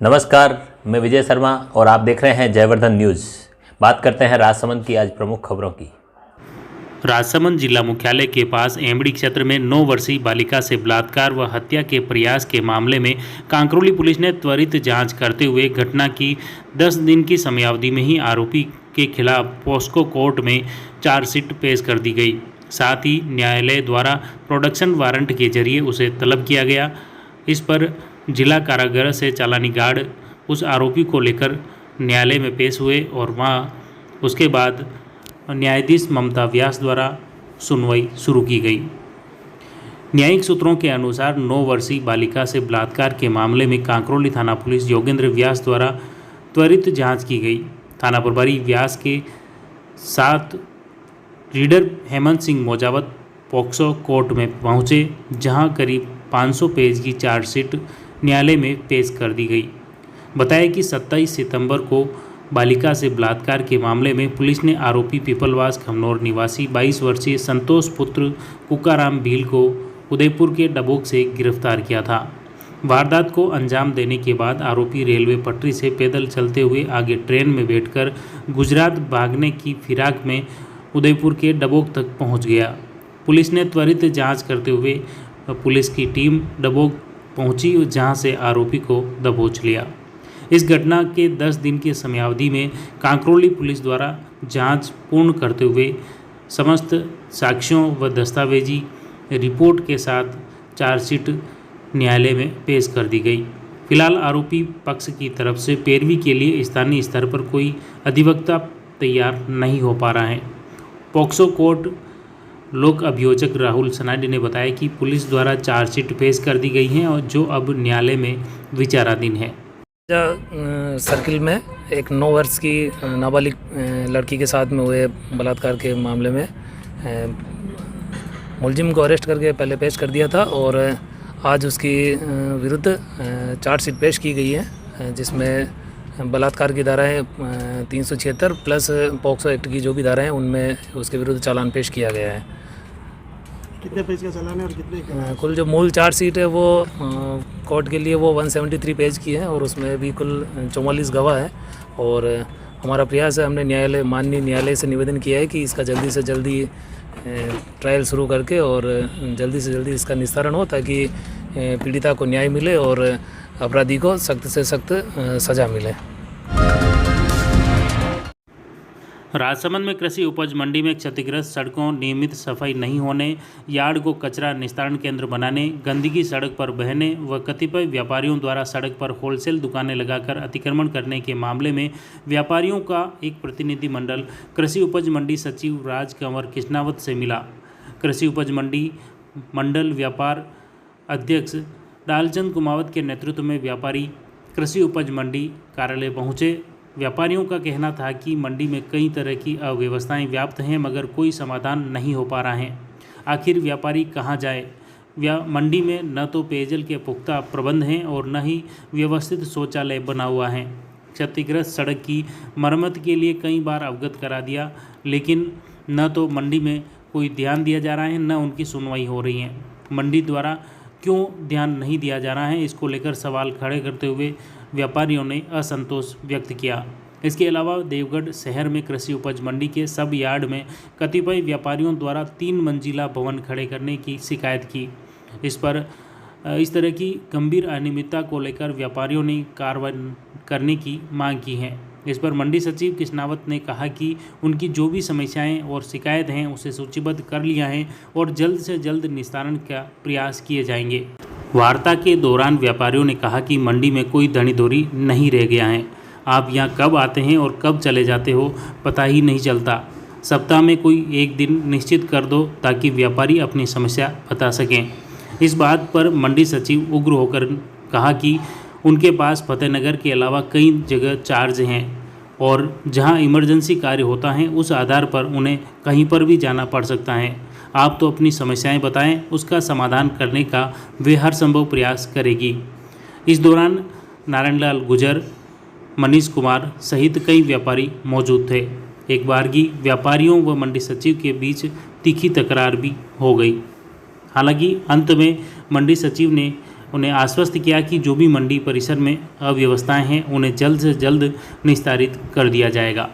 नमस्कार, मैं विजय शर्मा और आप देख रहे हैं जयवर्धन न्यूज़। बात करते हैं राजसमंद की आज प्रमुख खबरों की। राजसमंद जिला मुख्यालय के पास एमडी क्षेत्र में 9 वर्षीय बालिका से बलात्कार व हत्या के प्रयास के मामले में कांकरोली पुलिस ने त्वरित जांच करते हुए घटना की 10 दिन की समयावधि में ही आरोपी के खिलाफ पॉस्को कोर्ट में चार्जशीट पेश कर दी गई। साथ ही न्यायालय द्वारा प्रोडक्शन वारंट के जरिए उसे तलब किया गया। इस पर जिला कारागार से चालानी गार्ड उस आरोपी को लेकर न्यायालय में पेश हुए और वहाँ उसके बाद न्यायाधीश ममता व्यास द्वारा सुनवाई शुरू की गई। न्यायिक सूत्रों के अनुसार 9 वर्षीय बालिका से बलात्कार के मामले में कांकरोली थाना पुलिस योगेंद्र व्यास द्वारा त्वरित जांच की गई। थाना प्रभारी व्यास के साथ reader Hemant Singh Mojawat POCSO court में पहुंचे, जहां करीब 500 पेज की चार्जशीट न्यायालय में पेश कर दी गई। बताया कि 27 सितंबर को बालिका से बलात्कार के मामले में पुलिस ने आरोपी पीपलवास खमनौर निवासी 22 वर्षीय संतोष पुत्र कुकाराम भील को उदयपुर के डबोक से गिरफ्तार किया था। वारदात को अंजाम देने के बाद आरोपी रेलवे पटरी से पैदल चलते हुए आगे ट्रेन में बैठकर गुजरात भागने की फिराक में उदयपुर के डबोक तक पहुंच गया। पुलिस ने त्वरित जांच करते हुए पुलिस की टीम डबोक पहुंची, जहां से आरोपी को दबोच लिया। इस घटना के 10 दिन की समयावधि में कांकरोली पुलिस द्वारा जांच पूर्ण करते हुए समस्त साक्ष्यों व दस्तावेजी रिपोर्ट के साथ चार्जशीट न्यायालय में पेश कर दी गई। फिलहाल आरोपी पक्ष की तरफ से पैरवी के लिए स्थानीय स्तर पर कोई अधिवक्ता तैयार नहीं हो पा रहा है। पॉक्सो कोर्ट लोक अभियोजक राहुल सनाडी ने बताया कि पुलिस द्वारा चार्जशीट पेश कर दी गई है और जो अब न्यायालय में विचाराधीन है। सर्किल में एक 9 वर्ष की नाबालिग लड़की के साथ में हुए बलात्कार के मामले में मुलजिम को अरेस्ट करके पहले पेश कर दिया था और आज उसकी विरुद्ध चार्जशीट पेश की गई है, जिसमें बलात्कार की धाराएं 376 प्लस पॉक्सो एक्ट की जो भी धाराएं हैं उनमें उसके विरुद्ध चालान पेश किया गया है। कितने पेज का चालान है और कितने कुल जो मूल चार्जशीट है वो कोर्ट के लिए वो 173 पेज की है और उसमें भी कुल 44 गवाह है। और हमारा प्रयास है, हमने माननीय न्यायालय से निवेदन किया है कि इसका जल्दी से जल्दी ट्रायल शुरू करके और जल्दी से जल्दी इसका निस्तारण हो, ताकि पीड़िता को न्याय मिले और अपराधी को सख्त से सख्त सज़ा मिले। राजसमंद में कृषि उपज मंडी में क्षतिग्रस्त सड़कों, नियमित सफाई नहीं होने, यार्ड को कचरा निस्तारण केंद्र बनाने, गंदगी सड़क पर बहने व कतिपय व्यापारियों द्वारा सड़क पर होलसेल दुकानें लगाकर अतिक्रमण करने के मामले में व्यापारियों का एक प्रतिनिधि मंडल कृषि उपज मंडी सचिव राज कंवर किशनावत से मिला। कृषि उपज मंडी मंडल व्यापार अध्यक्ष डालचंद कुमावत के नेतृत्व में व्यापारी कृषि उपज मंडी कार्यालय पहुँचे। व्यापारियों का कहना था कि मंडी में कई तरह की अव्यवस्थाएं व्याप्त हैं, मगर कोई समाधान नहीं हो पा रहा है। आखिर व्यापारी कहां जाए? मंडी में न तो पेयजल के पुख्ता प्रबंध हैं और न ही व्यवस्थित शौचालय बना हुआ है। क्षतिग्रस्त सड़क की मरम्मत के लिए कई बार अवगत करा दिया, लेकिन न तो मंडी में कोई ध्यान दिया जा रहा है, न उनकी सुनवाई हो रही है। मंडी द्वारा क्यों ध्यान नहीं दिया जा रहा है, इसको लेकर सवाल खड़े करते हुए व्यापारियों ने असंतोष व्यक्त किया। इसके अलावा देवगढ़ शहर में कृषि उपज मंडी के सब यार्ड में कतिपय व्यापारियों द्वारा 3 मंजिला भवन खड़े करने की शिकायत की। इस तरह की गंभीर अनियमितता को लेकर व्यापारियों ने कार्रवाई करने की मांग की है। इस पर मंडी सचिव किशनावत ने कहा कि उनकी जो भी समस्याएं और शिकायत हैं उसे सूचीबद्ध कर लिया है और जल्द से जल्द निस्तारण का प्रयास किए जाएंगे। वार्ता के दौरान व्यापारियों ने कहा कि मंडी में कोई धनीधोरी नहीं रह गया है। आप यहां कब आते हैं और कब चले जाते हो पता ही नहीं चलता। सप्ताह में कोई एक दिन निश्चित कर दो ताकि व्यापारी अपनी समस्या बता सकें। इस बात पर मंडी सचिव उग्र होकर कहा कि उनके पास फतेहनगर के अलावा कई जगह चार्ज हैं और जहां इमरजेंसी कार्य होता है उस आधार पर उन्हें कहीं पर भी जाना पड़ सकता है। आप तो अपनी समस्याएं बताएं, उसका समाधान करने का वे हर संभव प्रयास करेगी। इस दौरान नारायणलाल गुजर, मनीष कुमार सहित कई व्यापारी मौजूद थे। एक बारगी व्यापारियों व मंडी सचिव के बीच तीखी तकरार भी हो गई। हालांकि अंत में मंडी सचिव ने उन्हें आश्वस्त किया कि जो भी मंडी परिसर में अव्यवस्थाएं हैं उन्हें जल्द से जल्द निस्तारित कर दिया जाएगा।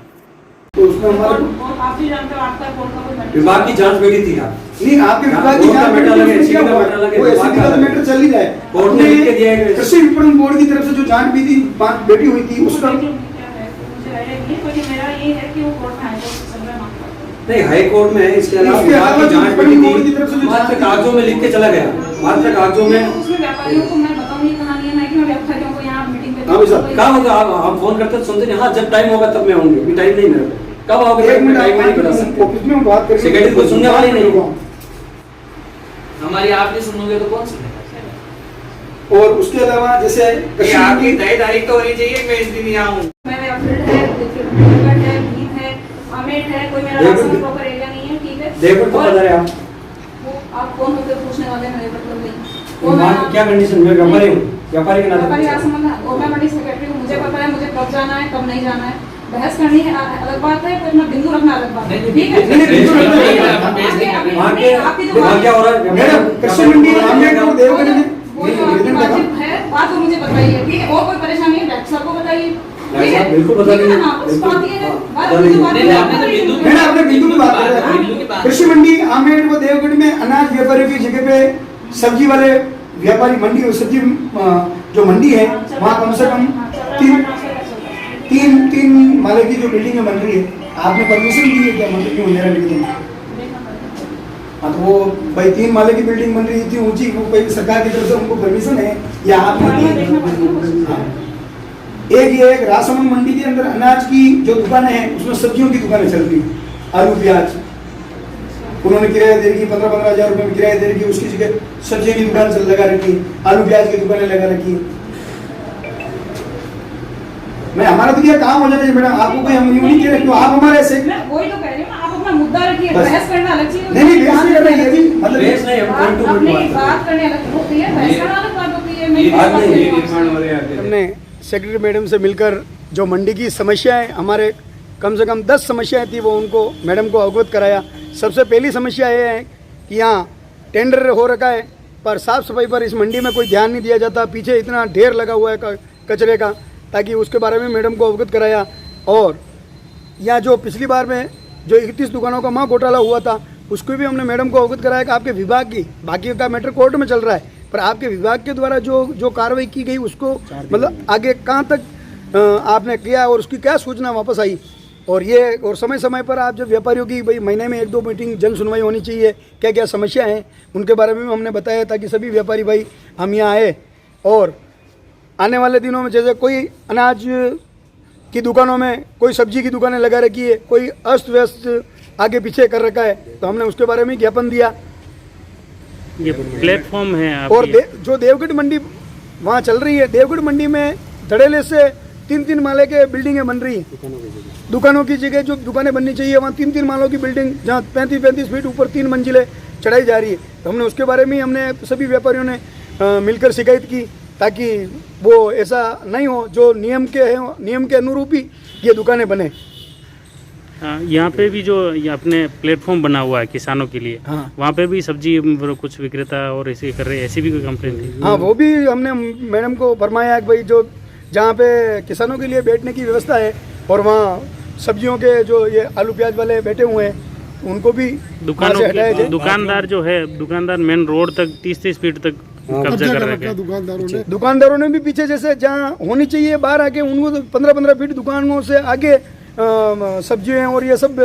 तो उसमें हमारे आप भी जानते हो आपका कोर्ट का कोई विभाग की जांच बैठी थी आप नहीं, आपके विभाग की जांच मैटर लगे, में क्या एससीबी का हुआ? मैटर लगे, वो विभाग एससीबी का का मैटर चल ही रहा है। कोर्ट ने लिख के दिया है। कृषि विपणन बोर्ड की तरफ से जो जांच भी थी बैठी हुई थी उसका मुझे आइडिया नहीं है, क्योंकि मेरा ये है कि वो कोर्ट में हाईकोर्ट से चल रहा है मामला। नहीं, हाई कोर्ट में है। इसके अलावा इसके विभाग अलावा की जांच विपणन बैठी बोर्ड की तरफ से थी, जो मात्र जांच कागजों में लिख के चला गया, मात्र कागजों में। उसमें व्यापारियों को मैं बताऊंगी कहानी है कि मैं व्यापारियों को यहाँ मीटिंग पे हाँ भाई साहब, कहाँ होगा? आप फोन करते तो सुनते नहीं। हाँ, जब टाइम होगा तब मैं आऊंगी, अभी टाइम नहीं मेरे को। कब आओगे? एक मिनट टाइम नहीं बता सकते। ऑफिस में बात करेंगे। सेक्रेटरी को सुनने वाले नहीं हो। हमारी आप नहीं सुनोगे तो कौन सुनेगा? और उसके अलावा जैसे ये आपकी तय तारीख तो होनी चाहिए, मैं इस दिन यहाँ हूँ। मेरे अपडेट है, डिफरेंट है, गीत है, अमेट है, कोई मेरा राशन प्रॉपर एरिया नहीं है, ठीक है? देखो तो बता रहे आप वो आप कौन होते पूछने वाले मेरे मतलब नहीं। वो विभाग की क्या कंडीशन? मैं व्यापारी हूँ, व्यापारी के व्यापारी नाते आसमान है, और मैं मंडी सेक्रेटरी हूँ, मुझे पता है मुझे कब जाना है कब नहीं जाना है। बहस करनी है अलग बात है, कोई अपना बिंदु रखना अलग बात है, ठीक है? वहाँ क्या हो रहा है? मैडम, कृषि मंडी आमलेट और देवगढ़ में वो जो आपकी वाजिब है बात वो मुझे बताइए, ठीक है? और कोई परेशानी है डॉक्टर साहब को बताइए, ठीक है? बिल्कुल बता देंगे। हाँ, उस बात ये है, बात बता मुझे देंगे। बात नहीं, आपने तो बिंदु मैंने अपने बिंदु की बात कर रहा बिंदु की है। बात। कृषि मंडी आमलेट व देवगढ़ में अनाज व्यापारियों की जगह पे सब्जी वाले व्यापारी मंडी और सब्जी जो मंडी है वहाँ कम से कम तीन माले की जो बिल्डिंग बन रही है, आपने परमिशन दी है क्या? मतलब क्यों अंधेरा लिख देंगे? हाँ, तो वो भाई 3 माले की बिल्डिंग बन रही है इतनी ऊंची, वो कोई सरकार की तरफ से उनको परमिशन है या आपने दी है? हाँ। एक राजसमंद मंडी के अंदर अनाज की जो दुकानें हैं उसमें सब्जियों की दुकानें चल रही हैं, आलू प्याज। उन्होंने किराया दे रखी 15-15 हज़ार रुपये में किराया दे रखी, उसकी जगह सब्जियों की दुकान चल लगा रखी, आलू प्याज की दुकानें लगा रखी। मैं हमारा तो क्या काम हो जाता है मैडम, आपको कोई हम नहीं कह रहे कि आप हमारे ऐसे मैं वही तो कह रही हूँ ना, आप अपना मुद्दा रखिए, बस। बहस करना अलग चीज होती नहीं बहस नहीं कर रहे, ये भी मतलब बेस नहीं, हम point to point अपनी बात कर रहे हैं। बात करने अलग होती है, बहस करना अलग बात होती है। मैं बात नहीं, ये निर्माण वाले आते थे। हमने सेक्रेटरी मैडम से मिलकर जो मंडी की समस्याएं, हमारे कम से कम 10 समस्याएं थी, वो उनको मैडम को अवगत कराया। सबसे पहली समस्या ये है कि यहाँ टेंडर हो रखा है पर साफ़ सफाई पर इस मंडी में कोई ध्यान नहीं दिया जाता। पीछे इतना ढेर लगा हुआ है कचरे का, ताकि उसके बारे में मैडम को अवगत कराया। और यहाँ जो पिछली बार में जो 31 दुकानों का माँ घोटाला हुआ था, उसको भी हमने मैडम को अवगत कराया कि आपके विभाग की, बाकी का मैटर कोर्ट में चल रहा है, पर आपके विभाग के द्वारा जो कार्रवाई की गई उसको मतलब आगे कहाँ तक आपने किया और उसकी क्या सूचना वापस आई। और समय समय पर आप जब व्यापारियों की भाई महीने में 1-2 मीटिंग जन सुनवाई होनी चाहिए, क्या क्या समस्या हैं उनके बारे में हमने बताया, ताकि सभी व्यापारी भाई हम यहाँ आए। और आने वाले दिनों में जैसे कोई अनाज की दुकानों में, कोई सब्जी की दुकानें लगा रखी है, कोई अस्त व्यस्त आगे पीछे कर रखा है, तो हमने उसके बारे में ज्ञापन दिया। ये प्लेटफॉर्म है और जो देवगढ़ मंडी वहाँ चल रही है, देवगढ़ मंडी में धड़ेले से 3-3 माले के बिल्डिंगें बन रही हैं। दुकानों की जगह जो दुकानें बननी चाहिए वहाँ 3-3 मालों की बिल्डिंग, जहाँ 35-35 फीट ऊपर 3 मंजिलें चढ़ाई जा रही है। तो हमने उसके बारे में हमने सभी व्यापारियों ने मिलकर शिकायत की, ताकि वो ऐसा नहीं हो, जो नियम के अनुरूप ही ये दुकानें बने। यहाँ पे भी जो ये अपने प्लेटफॉर्म बना हुआ है किसानों के लिए, हाँ। वहाँ पे भी सब्जी कुछ विक्रेता और ऐसे कर रहे हैं, ऐसी भी कोई कंप्लेंट थी? हाँ, वो भी हमने मैडम को फरमाया कि भाई जो जहाँ पे किसानों के लिए बैठने की व्यवस्था है और वहाँ सब्जियों के जो ये आलू प्याज वाले बैठे हुए हैं उनको भी दुकानों वहाँ से हटाया जाए। दुकानदार जो है, दुकानदार मेन रोड तक 30-30 फीट तक कब्जा कर रखा है। दुकानदारों ने भी पीछे जैसे जहाँ होनी चाहिए बाहर आके उनको तो 15-15 फीट दुकानों से आगे सब्जियाँ और ये सब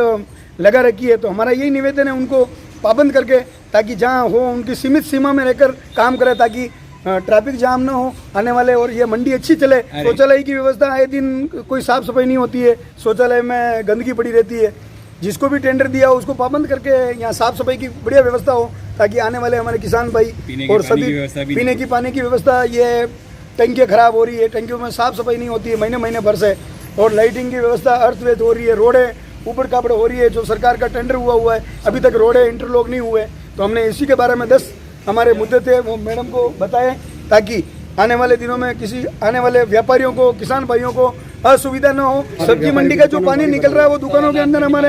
लगा रखी है। तो हमारा यही निवेदन है उनको पाबंद करके, ताकि जहाँ हो उनकी सीमित सीमा में रहकर काम करे, ताकि ट्रैफिक जाम ना हो आने वाले, और ये मंडी अच्छी चले। शौचालय की व्यवस्था आए दिन कोई साफ सफाई नहीं होती है, शौचालय में गंदगी पड़ी रहती है। जिसको भी टेंडर दिया हो उसको पाबंद करके यहाँ साफ सफाई की बढ़िया व्यवस्था हो, ताकि आने वाले हमारे किसान भाई और सभी पीने की पानी की व्यवस्था। ये टंकियाँ खराब हो रही है, टंकियों में साफ सफाई नहीं होती है महीने भर से, और लाइटिंग की व्यवस्था अर्थवेद हो रही है, रोडें ऊपर कापड़ हो रही है। जो सरकार का टेंडर हुआ है अभी तक रोडें इंटरलॉक नहीं हुए। तो हमने इसी के बारे में 10 हमारे मुद्दे थे, वो मैडम को बताए, ताकि आने वाले दिनों में आने वाले व्यापारियों को, किसान भाइयों को असुविधा न हो। सब्जी मंडी का जो पानी निकल रहा है वो दुकानों के अंदर, हमारे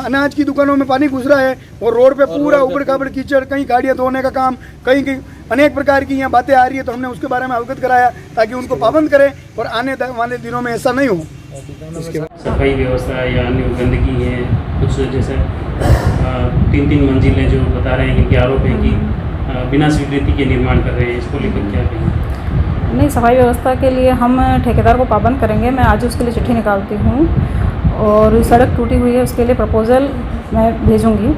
अनाज की दुकानों में पानी घुस रहा है, और रोड पे पूरा ऊबड़ खाबड़ कीचड़, कहीं गाड़ियाँ धोने का काम, कहीं अनेक प्रकार की यहाँ बातें आ रही है, तो हमने उसके बारे में अवगत कराया ताकि उनको पाबंद करें और आने वाले दिनों में ऐसा नहीं हो। सफाई व्यवस्था या अन्य गंदगी है कुछ, जैसे 3-3 मंजिलें जो बता रहे हैं कि आरोप है कि बिना स्वीकृति के निर्माण कर रहे हैं, इसको लेकर क्या कहेंगे? नहीं, सफाई व्यवस्था के लिए हम ठेकेदार को पाबंद करेंगे। मैं आज उसके लिए चिट्ठी निकालती हूँ और सड़क टूटी हुई है उसके लिए प्रपोजल मैं भेजूँगी।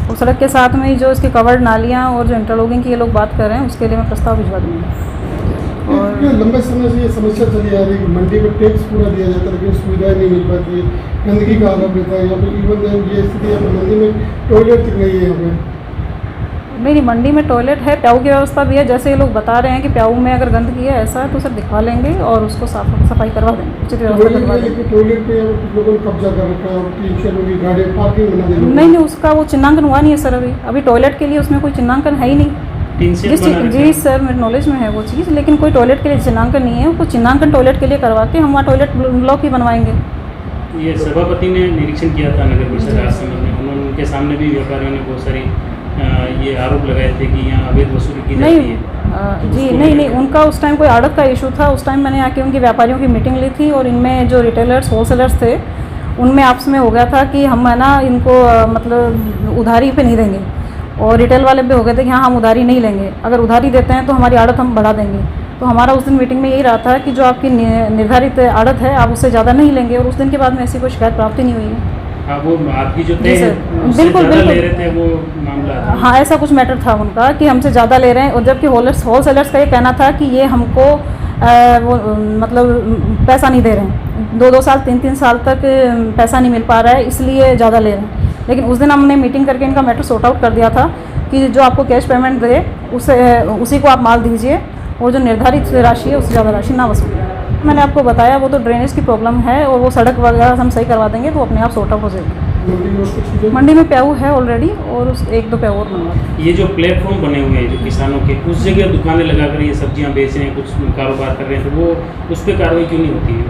और सड़क के साथ में ही जो इसकी कवर्ड नालियाँ और जो इंटरलॉकिंग की ये लोग बात कर रहे हैं उसके लिए मैं प्रस्ताव भिजवा दूँगी। और ये लंबे समय से ये समस्या चली आ रही है कि मंडी में टैक्स पूरा दिया जाता है लेकिन सुविधाएं नहीं मिल पाती है, गंदगी का आरोप रहता है यहाँ पे। इवन ये स्थिति है मंडी में टॉयलेट तक नहीं है यहाँ पे। नहीं, मंडी में टॉयलेट है, प्याऊ की व्यवस्था भी है। जैसे ये लोग बता रहे हैं कि प्याऊ में अगर गंदगी है ऐसा है तो सर दिखवा लेंगे और उसको सफाई करवा देंगे, उचित व्यवस्था करवा देंगे। टॉयलेट पे लोगों ने कब्जा कर रखा है, टीचर लोग गाड़ी पार्किंग बना दे। नहीं, उसका वो चिन्हांकन हुआ नहीं है सर अभी टॉयलेट के लिए उसमें कोई चिन्हांकन है ही नहीं। जी सर, मेरे नॉलेज में है वो चीज़, लेकिन कोई टॉयलेट के लिए चिन्हांकन नहीं है। कुछ चिन्हांकन टॉयलेट के लिए करवा के हम वहाँ टॉयलेट ब्लॉक ही बनवाएंगे। ये सभापति ने निरीक्षण किया था नगर परिषद राजसमंद में, उनके सामने भी व्यापारियों ने बहुत सारी ये आरोप लगाए थे कि यहाँ अवैध वसूली की जाती है। जी नहीं, उनका उस टाइम कोई आड़त का इशू था। उस टाइम मैंने आके उनकी व्यापारियों की मीटिंग ली थी और इनमें जो रिटेलर्स होलसेलर्स थे उनमें आपस में हो गया था कि हम है ना इनको मतलब उधारी पे नहीं देंगे, और रिटेल वाले भी हो गए थे कि हाँ हम उधारी नहीं लेंगे, अगर उधारी देते हैं तो हमारी आड़त हम बढ़ा देंगे। तो हमारा उस दिन मीटिंग में यही रहा था कि जो आपकी निर्धारित आड़त है आप उससे ज़्यादा नहीं लेंगे, और उस दिन के बाद में ऐसी कोई शिकायत प्राप्त ही नहीं हुई है। वो आपकी जो बिल्कुल ले रहे थे वो मामला था। हाँ, ऐसा कुछ मैटर था उनका कि हमसे ज़्यादा ले रहे हैं, और जबकि होलसेलर्स का ये कहना था कि ये हमको वो मतलब पैसा नहीं दे रहे हैं, 2-2 साल 3-3 साल तक पैसा नहीं मिल पा रहा है इसलिए ज़्यादा ले रहे हैं। लेकिन उस दिन हमने मीटिंग करके इनका मैटर सॉर्ट आउट कर दिया था कि जो आपको कैश पेमेंट दे उसी को आप माल दीजिए, और जो निर्धारित राशि है उससे ज़्यादा राशि ना वसूलें। मैंने आपको बताया वो तो ड्रेनेज की प्रॉब्लम है, और वो सड़क वगैरह हम सही करवा देंगे तो अपने आप सॉर्ट आउट हो जाएगी। मंडी में प्याऊ है ऑलरेडी, और उस 1-2 प्याऊ और बनवा देंगे। ये जो प्लेटफॉर्म बने हुए हैं जो किसानों के, उस जगह दुकानें लगाकर ये सब्जियां बेच रहे हैं, कुछ कारोबार कर रहे हैं, तो वो उस पर कार्रवाई क्यों नहीं होती है?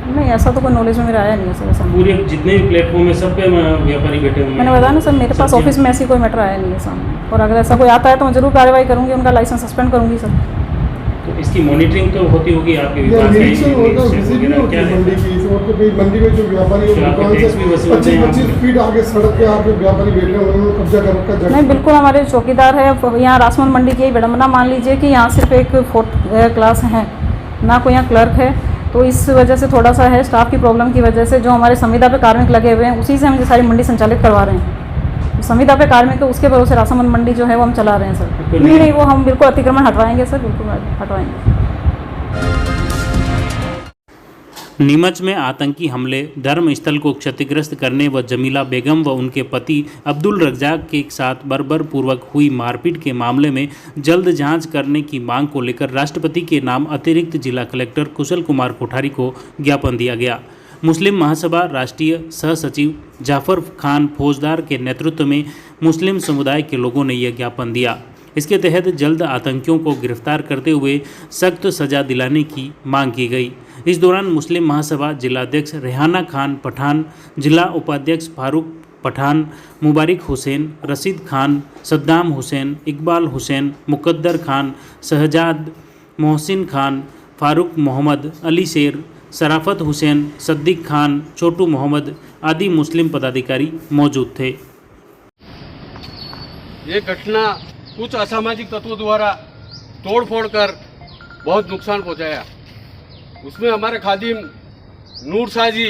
नहीं, ऐसा तो कोई नॉलेज में मेरा आया नहीं है सर। ऐसा पूरे जितने भी प्लेटफॉर्म है सब पे व्यापारी बैठे हुए हैं। मैंने बताया ना सर, मेरे पास ऑफिस में ऐसी कोई मैटर आया नहीं है सामने, और अगर ऐसा कोई आता है तो मैं जरूर कार्रवाई करूँगी, उनका लाइसेंस सस्पेंड करूँगी सर। तो इसकी मॉनिटरिंग तो होती होगी आपके विभाग से? मंडी में जो व्यापारी 25 फीट आगे सड़क पे आके व्यापारी बैठ रहे हैं, उन्होंने कब्जा कर रखा है। नहीं, बिल्कुल हमारे चौकीदार है यहाँ राजसमंद मंडी की विडम्बना मान लीजिए कि यहाँ सिर्फ एक 4th क्लास है, ना कोई यहाँ क्लर्क है, तो इस वजह से थोड़ा सा है स्टाफ की प्रॉब्लम की वजह से। जो हमारे संविदा पे कार्मिक लगे हुए हैं उसी से हम ये सारी मंडी संचालित करवा रहे हैं। संविदा पे कार्मिक तो उसके भरोसे राजसमंद मंडी जो है वो हम चला रहे हैं सर। नहीं, वो हम बिल्कुल अतिक्रमण हटवाएंगे सर, बिल्कुल हटवाएंगे। नीमच में आतंकी हमले, धर्मस्थल को क्षतिग्रस्त करने व जमीला बेगम व उनके पति अब्दुल रज्जाक के साथ बर्बरपूर्वक हुई मारपीट के मामले में जल्द जांच करने की मांग को लेकर राष्ट्रपति के नाम अतिरिक्त जिला कलेक्टर कुशल कुमार कोठारी को ज्ञापन दिया गया। मुस्लिम महासभा राष्ट्रीय सह सचिव जाफर खान फौजदार के नेतृत्व में मुस्लिम समुदाय के लोगों ने यह ज्ञापन दिया। इसके तहत जल्द आतंकियों को गिरफ्तार करते हुए सख्त सजा दिलाने की मांग की गई। इस दौरान मुस्लिम महासभा जिलाध्यक्ष रेहाना खान पठान, जिला उपाध्यक्ष फारूक पठान, मुबारिक हुसैन, रशीद खान, सद्दाम हुसैन, इकबाल हुसैन, मुकद्दर खान, शहजाद मोहसिन खान, फारूक मोहम्मद, अली शेर, सराफत हुसैन, सद्दीक खान, छोटू मोहम्मद आदि मुस्लिम पदाधिकारी मौजूद थे। ये घटना कुछ असामाजिक तत्वों द्वारा तोड़फोड़ कर बहुत नुकसान पहुंचाया। उसमें हमारे खादिम नूर शाह जी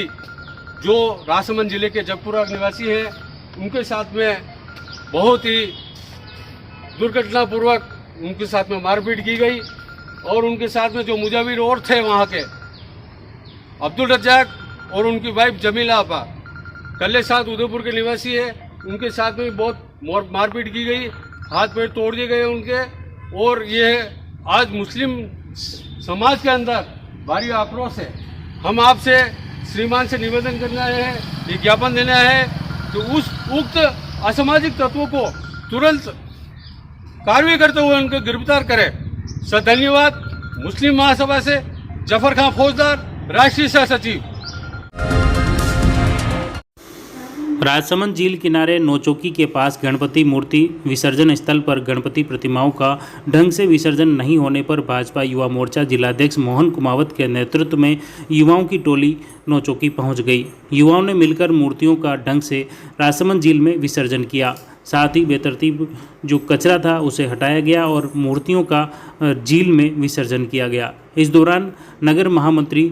जो राजसमंद जिले के जगपुरा निवासी हैं, उनके साथ में बहुत ही दुर्घटनापूर्वक उनके साथ में मारपीट की गई, और उनके साथ में जो मुजाविर और थे वहाँ के अब्दुल रज्जाक और उनकी वाइफ जमीला आपा, कल्ले साथ उदयपुर के निवासी है, उनके साथ में बहुत मारपीट की गई, हाथ पैर तोड़ दिए गए उनके। और ये आज मुस्लिम समाज के अंदर भारी आक्रोश है। हम आपसे श्रीमान से निवेदन करना है, ये ज्ञापन देना है कि उस उक्त असामाजिक तत्वों को तुरंत कार्रवाई करते हुए उनको गिरफ्तार करें। सर धन्यवाद। मुस्लिम महासभा से जफर खान फौजदार, राष्ट्रीय सह सचिव। राजसमंद झील किनारे नौचौकी के पास गणपति मूर्ति विसर्जन स्थल पर गणपति प्रतिमाओं का ढंग से विसर्जन नहीं होने पर भाजपा युवा मोर्चा जिलाध्यक्ष मोहन कुमावत के नेतृत्व में युवाओं की टोली नौचौकी पहुंच गई। युवाओं ने मिलकर मूर्तियों का ढंग से राजसमंद झील में विसर्जन किया। साथ ही बेतरतीब जो कचरा था उसे हटाया गया और मूर्तियों का झील में विसर्जन किया गया। इस दौरान नगर महामंत्री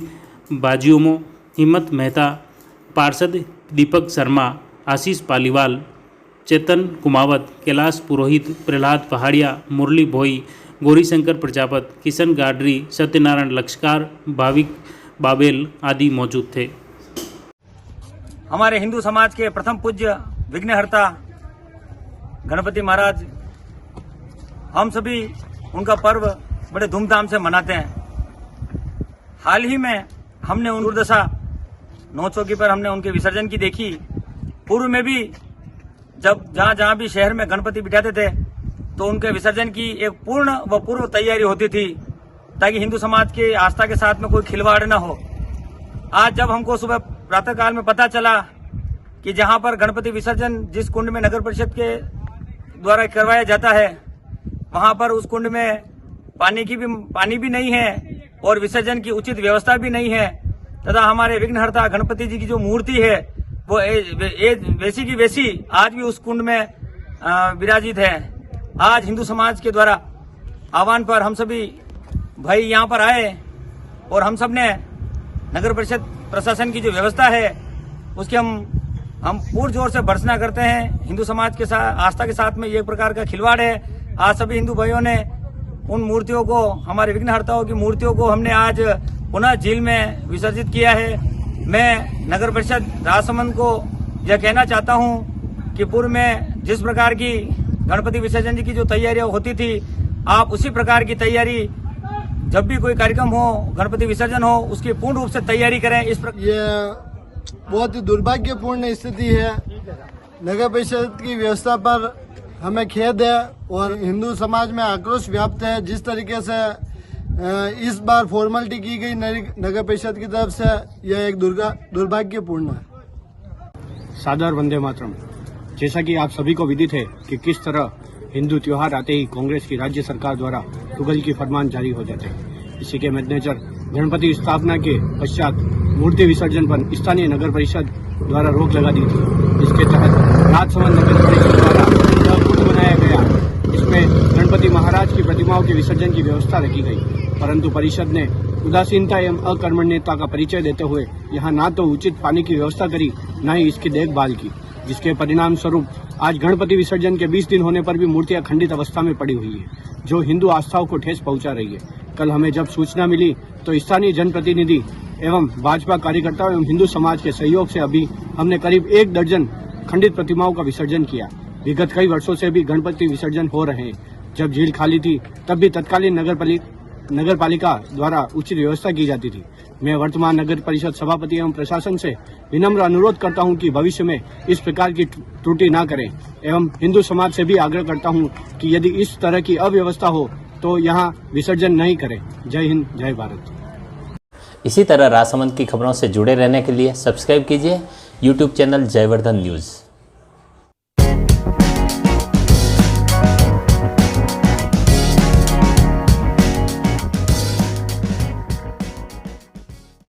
बाजियोमो हिम्मत मेहता, पार्षद दीपक शर्मा, आशीष पालीवाल, चेतन कुमावत, कैलाश पुरोहित, प्रहलाद पहाड़िया, मुरली भोई, गौरीशंकर प्रजापत, किशन गाडरी, सत्यनारायण लक्ष्कार, भाविक बाबेल आदि मौजूद थे। हमारे हिंदू समाज के प्रथम पूज्य विघ्नहर्ता गणपति महाराज, हम सभी उनका पर्व बड़े धूमधाम से मनाते हैं। हाल ही में हमने उन दुर्दशा नौचौकी पर हमने उनके विसर्जन की देखी। पूर्व में भी जब जहां भी शहर में गणपति बिठाते थे तो उनके विसर्जन की एक पूर्ण व पूर्व तैयारी होती थी ताकि हिंदू समाज की आस्था के साथ में कोई खिलवाड़ न हो। आज जब हमको सुबह प्रातःकाल में पता चला कि जहां पर गणपति विसर्जन जिस कुंड में नगर परिषद के द्वारा करवाया जाता है वहां पर उस कुंड में पानी भी नहीं है और विसर्जन की उचित व्यवस्था भी नहीं है तथा हमारे विघ्नहर्ता गणपति जी की जो मूर्ति है वो वैसी की वैसी आज भी उस कुंड में विराजित है। आज हिंदू समाज के द्वारा आह्वान पर हम सभी भाई यहाँ पर आए और हम सब ने नगर परिषद प्रशासन की जो व्यवस्था है उसकी हम पूर्ण जोर से भर्त्सना करते हैं। हिंदू समाज के साथ आस्था के साथ में ये एक प्रकार का खिलवाड़ है। आज सभी हिंदू भाइयों ने उन मूर्तियों को, हमारे विघ्नहर्ताओं की मूर्तियों को हमने आज पुनः झील में विसर्जित किया है। मैं नगर परिषद राजसमंद को यह कहना चाहता हूं कि पूर्व में जिस प्रकार की गणपति विसर्जन की जो तैयारियां होती थी आप उसी प्रकार की तैयारी जब भी कोई कार्यक्रम हो, गणपति विसर्जन हो, उसकी पूर्ण रूप से तैयारी करें। ये बहुत ही दुर्भाग्यपूर्ण स्थिति है। नगर परिषद की व्यवस्था पर हमें खेद है और हिंदू समाज में आक्रोश व्याप्त है। जिस तरीके से इस बार फॉर्मेलिटी की गई नगर परिषद की तरफ से, यह एक दुर्भाग्यपूर्ण है। सादर वंदे मातरम। जैसा कि आप सभी को विदित है कि किस तरह हिंदू त्योहार आते ही कांग्रेस की राज्य सरकार द्वारा तुगल की फरमान जारी हो जाते हैं। इसी के मद्देनजर गणपति स्थापना के पश्चात मूर्ति विसर्जन पर स्थानीय नगर परिषद द्वारा रोक लगा दी थी। इसके तहत राजसमंद नगर परिषद द्वारा यह कुंड बनाया गया। इसमें गणपति महाराज की प्रतिमाओं के विसर्जन की व्यवस्था रखी गई, परंतु परिषद ने उदासीनता एवं अकर्मण्यता का परिचय देते हुए यहाँ न तो उचित पानी की व्यवस्था करी, न ही इसकी देखभाल की, जिसके परिणाम स्वरूप आज गणपति विसर्जन के 20 दिन होने पर भी मूर्तियां खंडित अवस्था में पड़ी हुई है, जो हिंदू आस्थाओं को ठेस पहुंचा रही है। कल हमें जब सूचना मिली तो स्थानीय जनप्रतिनिधि एवं भाजपा कार्यकर्ताओं एवं हिंदू समाज के सहयोग से अभी हमने करीब 1 दर्जन खंडित प्रतिमाओं का विसर्जन किया। विगत कई वर्षों से भी गणपति विसर्जन हो रहे हैं। जब झील खाली थी तब भी तत्कालीन नगर पालिका द्वारा उचित व्यवस्था की जाती थी। मैं वर्तमान नगर परिषद सभापति एवं प्रशासन से विनम्र अनुरोध करता हूं कि भविष्य में इस प्रकार की त्रुटि न करें एवं हिंदू समाज से भी आग्रह करता हूं कि यदि इस तरह की अव्यवस्था हो तो यहां विसर्जन नहीं करें। जय हिंद, जय भारत। इसी तरह राजसमंद की खबरों से जुड़े रहने के लिए सब्सक्राइब कीजिए यूट्यूब चैनल जयवर्धन न्यूज़।